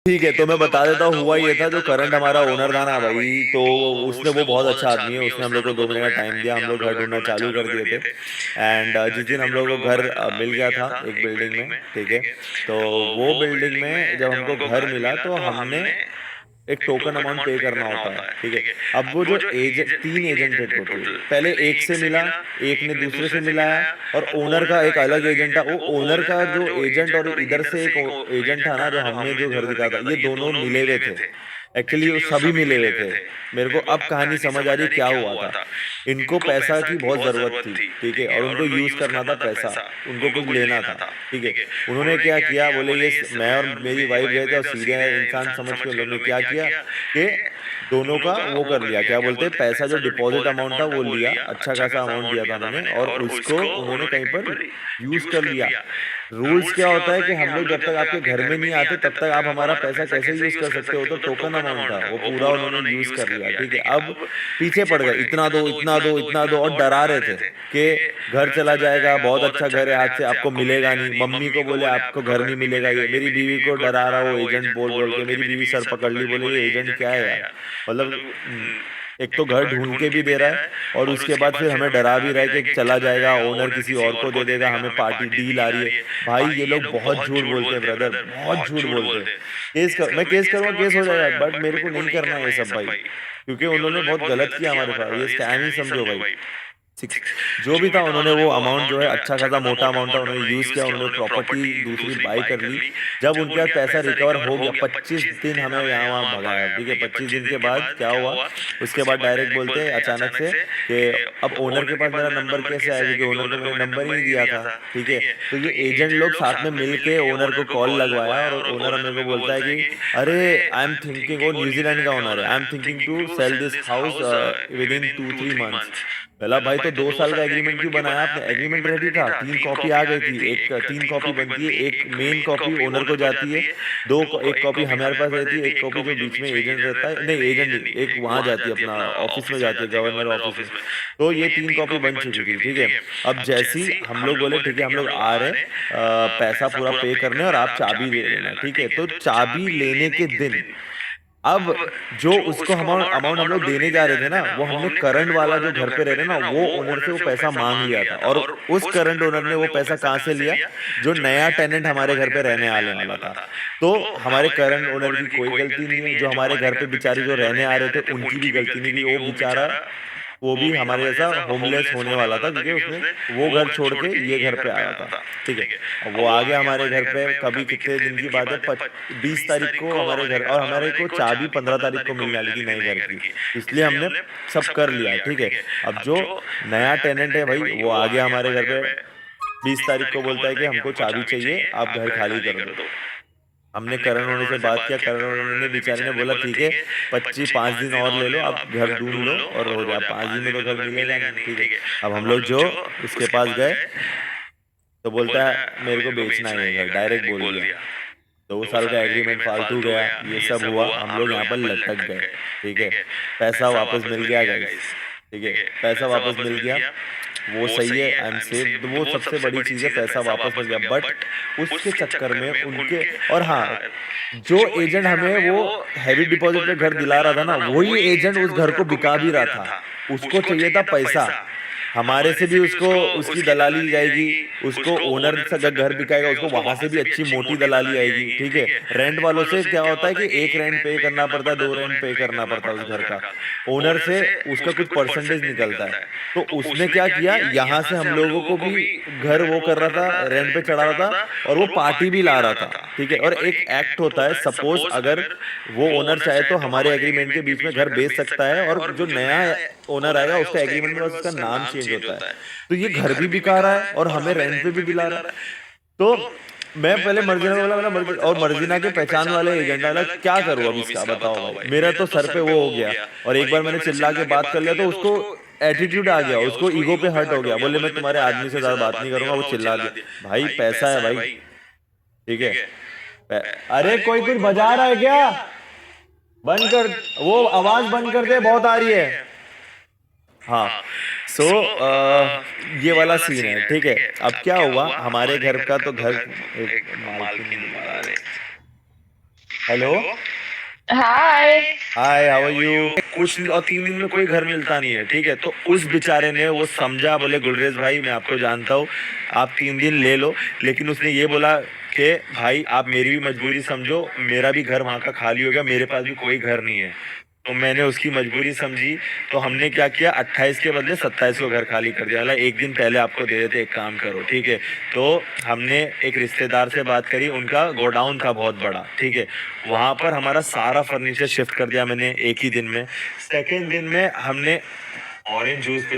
ठीक है, तो मैं बता देता हूँ। हुआ ये था, जो करंट हमारा ओनर था ना भाई, तो उसने, वो बहुत अच्छा आदमी है, उसने हम लोग को 2 महीने का टाइम दिया, हम लोग घर ढूंढना चालू कर दिए थे। एंड जिस दिन हम लोग को घर मिल गया था एक बिल्डिंग में, ठीक है, तो वो बिल्डिंग में जब हमको घर मिला तो हमने एक टोकन अमाउंट पे करना होता है, ठीक है। अब वो जो एजेंट, 3 एजेंट थे टोटल, पहले एक से मिला, एक ने दूसरे से मिलाया, और ओनर का एक अलग एजेंट था। वो ओनर का जो एजेंट और इधर से एक एजेंट था ना, जो हमने जो घर दिखा था, ये दोनों मिले हुए थे। एक्चुअली वो सभी मिले हुए थे। मेरे को अब कहानी समझ आ रही क्या हुआ था। इनको पैसा की बहुत जरूरत थी, ठीक है, और उनको यूज करना था पैसा, उनको कुछ लेना था, ठीक है। उन्होंने क्या किया, बोले ये मैं और मेरी वाइफ गए थे, और सीधे इंसान समझ के उन्होंने क्या किया कि दोनों का वो कर लिया, क्या बोलते हैं, पैसा जो डिपॉजिट अमाउंट था वो लिया, अच्छा खासा अमाउंट दिया था उन्होंने, और उसको उन्होंने कहीं पर यूज कर लिया। रूल्स क्या होता है कि हम लोग जब तक आपके घर में नहीं आते तब तक आप हमारा पैसा कैसे यूज कर सकते हो, तो टोकन अमाउंट था, वो पूरा उन्होंने यूज कर लिया, ठीक है। अब पीछे पड़ गए, इतना दो, इतना दो, इतना दो, और डरा रहे थे कि घर चला जाएगा, बहुत अच्छा घर है, आज से आपको मिलेगा नहीं। मम्मी को बोले आपको घर नहीं मिलेगा, ये मेरी बीवी को डरा रहा, वो एजेंट बोल बोल के, मेरी बीवी सर पकड़ ली, बोले ये एजेंट क्या है यार। मतलब एक तो घर ढूंढ के भी दे रहा है, और उसके बाद फिर हमें डरा भी रहा है कि चला जाएगा, ओनर किसी और को दे देगा, हमें पार्टी डील आ रही है। भाई ये लोग बहुत झूठ बोलते हैं ब्रदर, बहुत झूठ बोलते हैं। मैं केस करूंगा, केस हो जाएगा, बट मेरे को नहीं करना है ये सब भाई, क्योंकि उन्होंने बहुत गलत किया हमारे साथ, ये स्कैम ही समझो भाई। सिक्स जो भी था, उन्होंने वो अमाउंट जो है, अच्छा खासा मोटा अमाउंट था, उन्होंने यूज किया, उन्होंने प्रॉपर्टी दूसरी बाई कर ली। जब उनके पास पैसा रिकवर हो गया, 25 दिन हमें यहाँ वहाँ भगाया, ठीक है। 25 दिन के बाद क्या हुआ, उसके बाद डायरेक्ट बोलते हैं अचानक से कि अब ओनर के पास मेरा नंबर कैसे आया, क्योंकि ओनर को मैंने नंबर ही नहीं दिया था, ठीक है। तो ये एजेंट लोग साथ में मिल के ओनर को कॉल लगवाया, और ओनर मेरे को बोलता है कि अरे आई एम थिंकिंग, वो न्यूजीलैंड का ओनर है, I am thinking to sell this house within 2-3 months. पहला भाई, तो 2 साल का एग्रीमेंट क्यों बनाया आपने, एग्रीमेंट रेडी था, 3 कॉपी आ गई थी, एक 3 कॉपी बनती है, एक मेन कॉपी ओनर को जाती है, एक कॉपी हमारे पास रहती है, एक कॉपी जो बीच में एजेंट रहता है, नहीं एजेंट नहीं, एक वहां जाती है, अपना ऑफिस में जाती है, गवर्नर ऑफिस में। तो ये 3 कॉपी बन चुकी थी, ठीक है। अब जैसे ही हम लोग बोले ठीक है, हम लोग आ रहे हैं, पैसा पूरा पे करने, और आप चाबी दे देना, ठीक है। तो चाबी लेने के दिन, अब जो उसको अमाउंट अमाउंट हम लोग देने जा रहे थे ना, वो हमने करंट वाला जो घर पे रह रहे ना, वो ओनर से वो पैसा मांग लिया था, और उस करंट ओनर ने वो पैसा कहाँ से लिया, जो नया टेनेंट हमारे घर पे रहने आने वाला था। तो हमारे करंट ओनर की कोई गलती नहीं है, जो हमारे घर पे बेचारे जो रहने आ रहे थे उनकी भी गलती नहीं थी। वो बेचारा, वो भी हमारे जैसा होमलेस होने वाला था, क्योंकि उसने वो घर छोड़ के ये घर पे आया था, ठीक है। अब वो आ गया हमारे घर पे, कभी कितने दिन की बात है, 20 तारीख को हमारे घर, और हमारे को चाबी 15 तारीख को मिलने वाली थी नए घर की, इसलिए हमने सब कर लिया, ठीक है। अब जो नया टेनेंट है भाई, वो आ गया हमारे घर पे, 20 तारीख को बोलता है कि हमको चाबी चाहिए, आप घर खाली कर दो। हमने करण होने से बात किया, करण होने ने बेचारे ने बोला ठीक है, 25-5 दिन और ले लो, आप घर ढूंढ लो और हो जाए, 5 दिन में तो घर मिलेगा नहीं, ठीक है। अब हम लोग जो उसके पास गए, तो बोलता है मेरे को बेचना है ये घर, डायरेक्ट बोल दिया। 2 साल का एग्रीमेंट फालतू गया, ये सब हुआ, हम लोग यहाँ पर लटक गए, ठीक है। पैसा वापस मिल गया गाइस, ठीक है, पैसा वापस मिल गया, वो सही है, आई एम सेफ, तो वो सबसे बड़ी चीज है, पैसा वापस मिल गया। बट उसके चक्कर में उनके, और हाँ, जो एजेंट हमें वो हैवी डिपॉजिट पे घर दिला रहा था ना, वही एजेंट उस घर को बिका भी रहा था, उसको चाहिए था पैसा। हमारे से भी उसको उसकी दलाली जाएगी, उसको ओनर से अगर घर बिकाएगा उसको वहां से भी अच्छी मोटी दलाली आएगी, ठीक है। रेंट वालों से क्या होता है कि एक रेंट पे करना पड़ता है, 2 रेंट पे करना पड़ता है उस घर का, ओनर से उसका कुछ परसेंटेज निकलता है। तो उसने क्या किया, यहाँ से हम लोगों को भी घर वो कर रहा था, रेंट पे चढ़ा रहा था, और वो पार्टी भी ला रहा था, ठीक है। और एक एक्ट होता है, सपोज अगर वो ओनर चाहे तो हमारे एग्रीमेंट के बीच में घर बेच सकता है, और जो नया ओनर आएगा उसका एग्रीमेंट में उसका नाम चेंज होता है। तो ये घर भी बिका रहा है और हमें रेंट पे भी दिला रहा है। तो मैं पहले मर्जीना बोला, बोला मर्जी, और मर्जीना के पहचान वाले एजेंट वाला, क्या करूं अब इसका बताओ भाई, मेरा तो सर पे वो हो गया। और एक बार मैंने चिल्ला के बात कर लिया तो उसको एटीट्यूड आ गया, उसको ईगो पे हर्ट हो गया, बोले मैं तुम्हारे आदमी से ज्यादा बात नहीं करूंगा, वो चिल्ला दिया। भाई पैसा है भाई, ठीक है। अरे कोई कुछ बजा रहा है क्या, बंद कर, वो आवाज बंद कर दे, बहुत आ रही है। हाँ, सो ये वाला सीन है, ठीक है। अब क्या हुआ, हमारे घर का तो घर, एक मालकिन बुला रहे, hello. Hi. Hi, how are you? कुछ और 3 दिन में कोई घर मिलता नहीं है, ठीक है। तो उस बेचारे ने वो समझा, बोले गुलरेज भाई मैं आपको जानता हूँ, आप 3 दिन ले लो। लेकिन उसने ये बोला कि भाई आप मेरी भी मजबूरी समझो, मेरा भी घर वहाँ का खाली हो गया, मेरे पास भी कोई घर नहीं है। तो मैंने उसकी मजबूरी समझी। तो हमने क्या किया, 28 के बदले 27 को घर खाली कर दिया। मतलब एक दिन पहले आपको दे देते, एक काम करो, ठीक है। तो हमने एक रिश्तेदार से बात करी, उनका गोडाउन था बहुत बड़ा, ठीक है। वहाँ पर हमारा सारा फर्नीचर शिफ्ट कर दिया मैंने एक ही दिन में। सेकेंड दिन में हमने ऑरेंज जूस